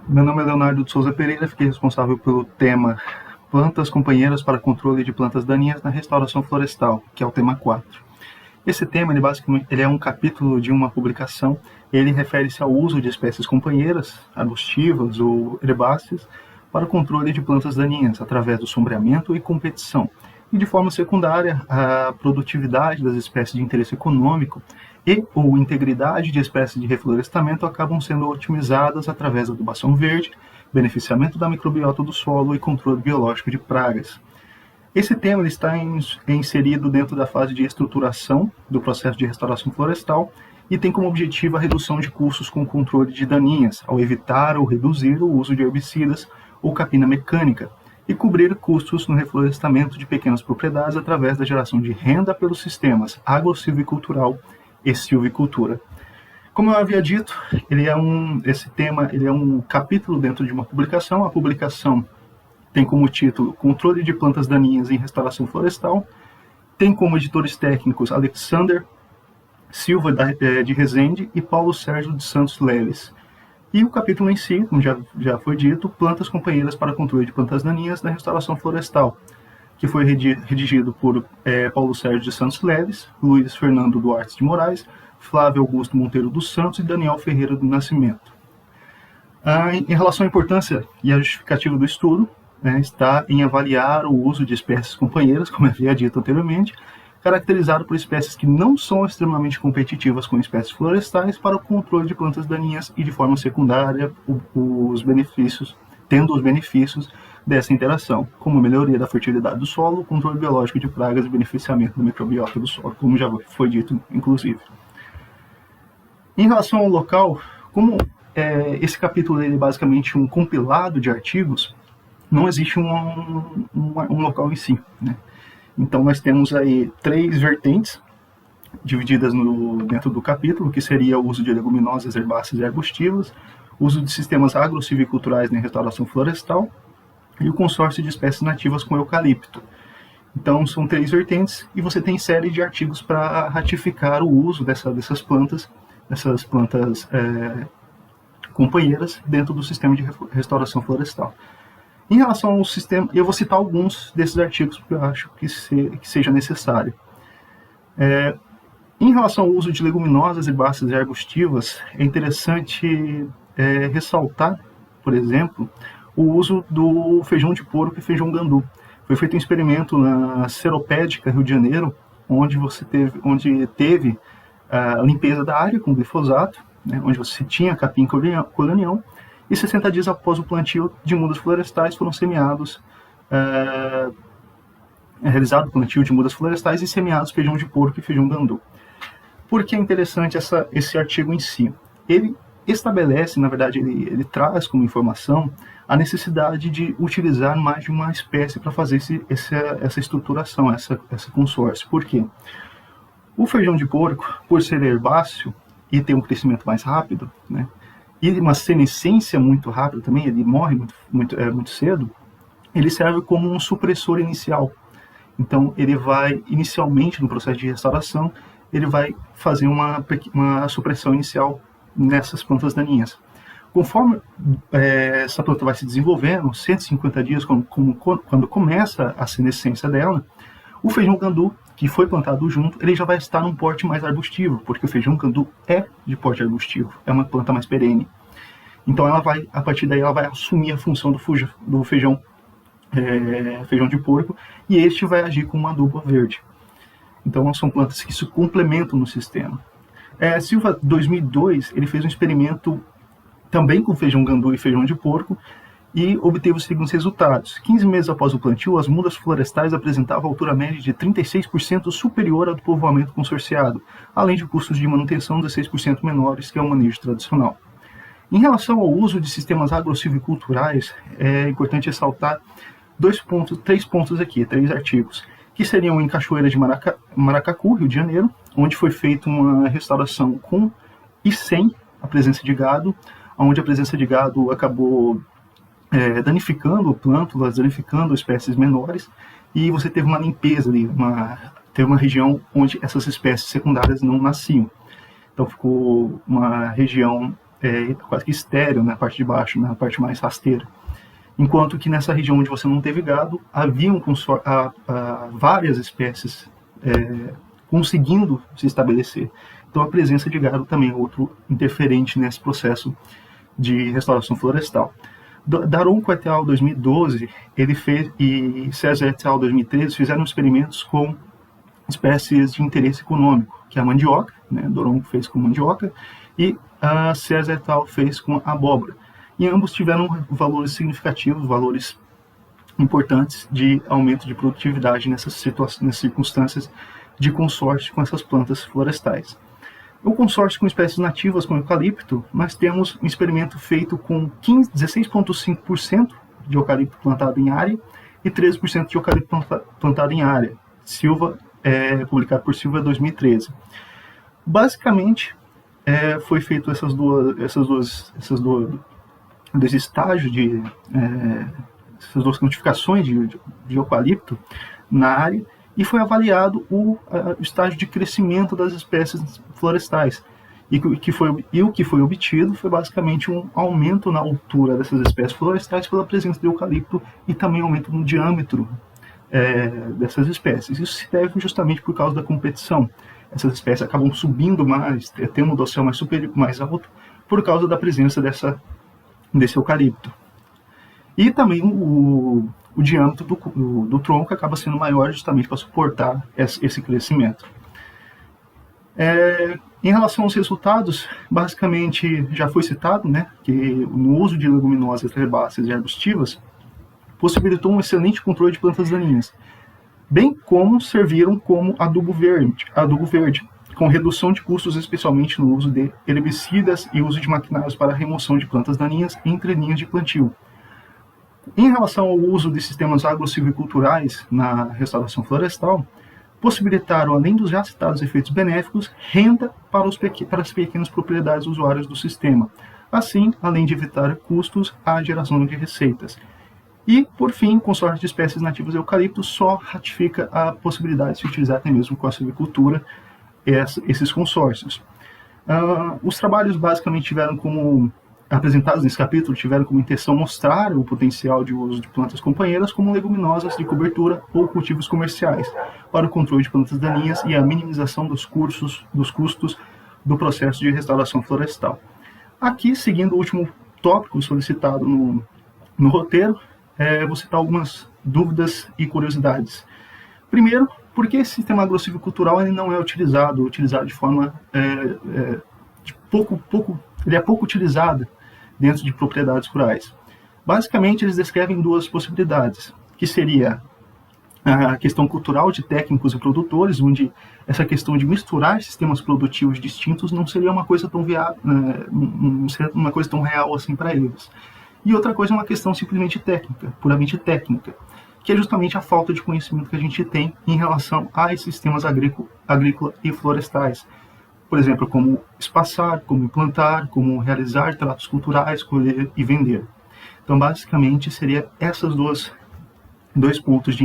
Meu nome é Leonardo de Souza Pereira, fiquei responsável pelo tema Plantas companheiras para controle de plantas daninhas na restauração florestal, que é o tema 4. Esse tema, ele é um capítulo de uma publicação, ele refere-se ao uso de espécies companheiras, arbustivas ou herbáceas, para o controle de plantas daninhas, através do sombreamento e competição. E, de forma secundária, a produtividade das espécies de interesse econômico e ou integridade de espécies de reflorestamento acabam sendo otimizadas através da adubação verde, beneficiamento da microbiota do solo e controle biológico de pragas. Esse tema está inserido dentro da fase de estruturação do processo de restauração florestal e tem como objetivo a redução de custos com o controle de daninhas, ao evitar ou reduzir o uso de herbicidas ou capina mecânica, e cobrir custos no reflorestamento de pequenas propriedades através da geração de renda pelos sistemas agro-silvicultural e silvicultura. Como eu havia dito, esse tema é um capítulo dentro de uma publicação. A publicação tem como título Controle de Plantas Daninhas em Restauração Florestal. Tem como editores técnicos Alexander Silva de Rezende e Paulo Sérgio de Santos Leles. E o capítulo em si, como já foi dito, Plantas Companheiras para Controle de Plantas Daninhas na Restauração Florestal, que foi redigido por Paulo Sérgio de Santos Leles, Luiz Fernando Duarte de Moraes, Flávio Augusto Monteiro dos Santos e Daniel Ferreira do Nascimento. Em relação à importância e à justificativa do estudo, está em avaliar o uso de espécies companheiras, como havia dito anteriormente, caracterizado por espécies que não são extremamente competitivas com espécies florestais para o controle de plantas daninhas e, de forma secundária, tendo os benefícios dessa interação, como melhoria da fertilidade do solo, controle biológico de pragas e beneficiamento da microbiota do solo, como já foi dito, inclusive. Em relação ao local, como esse capítulo é basicamente um compilado de artigos, não existe um local em si, né? Então nós temos aí 3 vertentes divididas dentro do capítulo, que seria o uso de leguminosas, herbáceas e arbustivas, uso de sistemas agro-silviculturais na restauração florestal e o consórcio de espécies nativas com eucalipto. Então são 3 vertentes e você tem série de artigos para ratificar o uso dessas plantas companheiras dentro do sistema de restauração florestal. Em relação ao sistema, eu vou citar alguns desses artigos porque eu acho que seja necessário. Em relação ao uso de leguminosas, herbáceas e arbustivas, é interessante ressaltar, por exemplo, o uso do feijão de porco e feijão gandu. Foi feito um experimento na Seropédica, Rio de Janeiro, onde teve a limpeza da área com glifosato, né, onde você tinha capim colonial, e 60 dias após o plantio de mudas florestais foram realizado o plantio de mudas florestais e semeados feijão de porco e feijão gandu. Por que é interessante esse artigo em si? Ele estabelece, na verdade, ele traz como informação a necessidade de utilizar mais de uma espécie para fazer essa estruturação, essa consórcio. Por quê? O feijão de porco, por ser herbáceo e ter um crescimento mais rápido, né, e uma senescência muito rápida também, ele morre muito cedo, ele serve como um supressor inicial. Então, ele vai, inicialmente, no processo de restauração, ele vai fazer uma supressão inicial nessas plantas daninhas. Conforme essa planta vai se desenvolvendo, 150 dias, quando começa a senescência dela, o feijão gandu, que foi plantado junto, ele já vai estar num porte mais arbustivo, porque o feijão gandu é de porte arbustivo, é uma planta mais perene. Então, a partir daí, ela vai assumir a função do feijão de porco, e este vai agir como uma adubo verde. Então, são plantas que se complementam no sistema. Silva, 2002, ele fez um experimento também com feijão gandu e feijão de porco, e obteve os seguintes resultados. 15 meses após o plantio, as mudas florestais apresentavam altura média de 36% superior ao do povoamento consorciado, além de custos de manutenção 16% menores que o manejo tradicional. Em relação ao uso de sistemas agro-silviculturais, é importante ressaltar 3 pontos aqui, 3 artigos, que seriam em Cachoeira de Maracacu, Rio de Janeiro, onde foi feita uma restauração com e sem a presença de gado, onde a presença de gado acabou danificando plântulas, danificando espécies menores, e você teve uma limpeza ali, teve uma região onde essas espécies secundárias não nasciam. Então ficou uma região quase que estéril na parte de baixo, na parte mais rasteira. Enquanto que nessa região onde você não teve gado, haviam várias espécies conseguindo se estabelecer. Então a presença de gado também é outro interferente nesse processo de restauração florestal. Daronco et al. 2012, ele fez, e César et al. 2013 fizeram experimentos com espécies de interesse econômico, que é a mandioca, né? Daronco fez com mandioca, e a César et al. Fez com abóbora. E ambos tiveram valores significativos, valores importantes de aumento de produtividade nessas circunstâncias de consórcio com essas plantas florestais. O consórcio com espécies nativas como eucalipto, nós temos um experimento feito com 16,5% de eucalipto plantado em área e 13% de eucalipto plantado em área. Publicado por Silva em 2013. Basicamente, foi feito esses dois estágios essas duas quantificações de eucalipto na área, e foi avaliado o estágio de crescimento das espécies florestais. E o que foi obtido foi basicamente um aumento na altura dessas espécies florestais pela presença de eucalipto e também aumento no diâmetro dessas espécies. Isso se deve justamente por causa da competição. Essas espécies acabam subindo mais, tendo um dossel mais alto, por causa da presença desse eucalipto. E também o diâmetro do tronco acaba sendo maior justamente para suportar esse crescimento. Em relação aos resultados, basicamente já foi citado, né, que no uso de leguminosas herbáceas e arbustivas possibilitou um excelente controle de plantas daninhas, bem como serviram como adubo verde, com redução de custos, especialmente no uso de herbicidas e uso de maquinários para a remoção de plantas daninhas entre linhas de plantio. Em relação ao uso de sistemas agro-silviculturais na restauração florestal, possibilitaram, além dos já citados efeitos benéficos, renda para as pequenas propriedades usuárias do sistema. Assim, além de evitar custos, a geração de receitas. E, por fim, o consórcio de espécies nativas de eucalipto só ratifica a possibilidade de se utilizar até mesmo com a silvicultura esses consórcios. Os trabalhos basicamente apresentados nesse capítulo tiveram como intenção mostrar o potencial de uso de plantas companheiras como leguminosas de cobertura ou cultivos comerciais para o controle de plantas daninhas e a minimização dos custos do processo de restauração florestal. Aqui, seguindo o último tópico solicitado no roteiro, vou citar algumas dúvidas e curiosidades. Primeiro, por que esse sistema agro-silvicultural ele não é utilizado de forma ele é pouco utilizado dentro de propriedades rurais? Basicamente, eles descrevem duas possibilidades, que seria a questão cultural de técnicos e produtores, onde essa questão de misturar sistemas produtivos distintos não seria uma coisa tão viável, não seria uma coisa tão real assim para eles. E outra coisa é uma questão simplesmente técnica, puramente técnica, que é justamente a falta de conhecimento que a gente tem em relação a esses sistemas agrícola e florestais. Por exemplo, como espaçar, como implantar, como realizar tratos culturais, colher e vender. Então, basicamente, seria esses dois pontos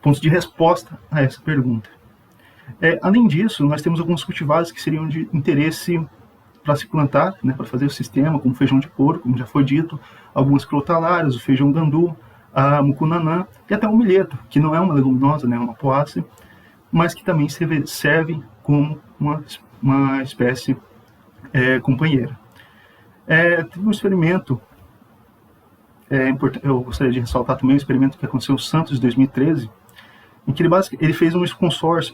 pontos de resposta a essa pergunta. Além disso, nós temos alguns cultivares que seriam de interesse para se plantar, né, para fazer o sistema, como feijão de porco, como já foi dito, algumas crotalárias, o feijão gandu, a mucunanã e até o milheto, que não é uma leguminosa, né, é uma poácea, mas que também serve como uma espécie companheira. Teve um experimento, eu gostaria de ressaltar também um experimento que aconteceu em Santos, em 2013, em que ele fez um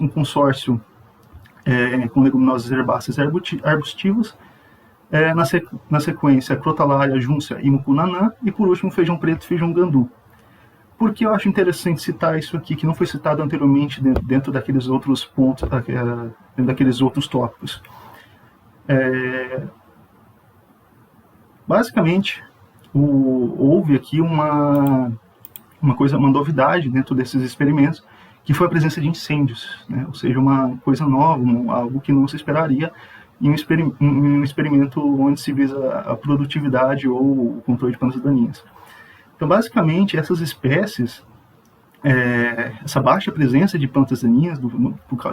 consórcio com leguminosas herbáceas e arbustivas, na sequência crotalária, júncia e mucunanã, e por último feijão preto e feijão gandu. Por que eu acho interessante citar isso aqui, que não foi citado anteriormente dentro daqueles outros pontos, dentro daqueles outros tópicos? Basicamente, houve aqui uma novidade dentro desses experimentos, que foi a presença de incêndios, né? Ou seja, uma coisa nova, algo que não se esperaria em um experimento onde se visa a produtividade ou o controle de plantas daninhas. Então, basicamente, essas espécies, essa baixa presença de plantas daninhas,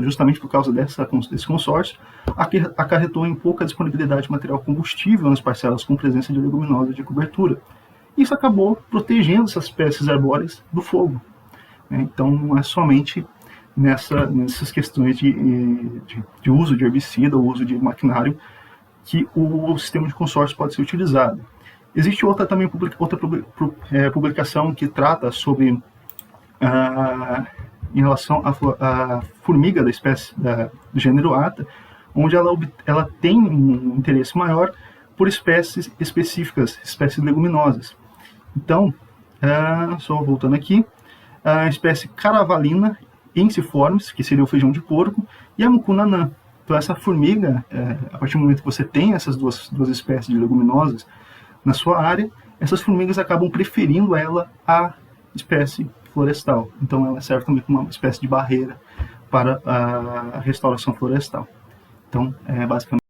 justamente por causa desse consórcio, acarretou em pouca disponibilidade de material combustível nas parcelas com presença de leguminosas de cobertura. Isso acabou protegendo essas espécies arbóreas do fogo. Então, não é somente nessas questões de uso de herbicida, ou uso de maquinário, que o sistema de consórcio pode ser utilizado. Existe outra publicação que trata sobre em relação à formiga da espécie do gênero Atta, onde ela tem um interesse maior por espécies específicas, espécies leguminosas. Então, só voltando aqui, a espécie Caravalina ensiformis, que seria o feijão de porco, e a Mucuna. Então, essa formiga, a partir do momento que você tem essas duas espécies de leguminosas na sua área, essas formigas acabam preferindo ela à espécie florestal. Então, ela serve também como uma espécie de barreira para a restauração florestal. Então, basicamente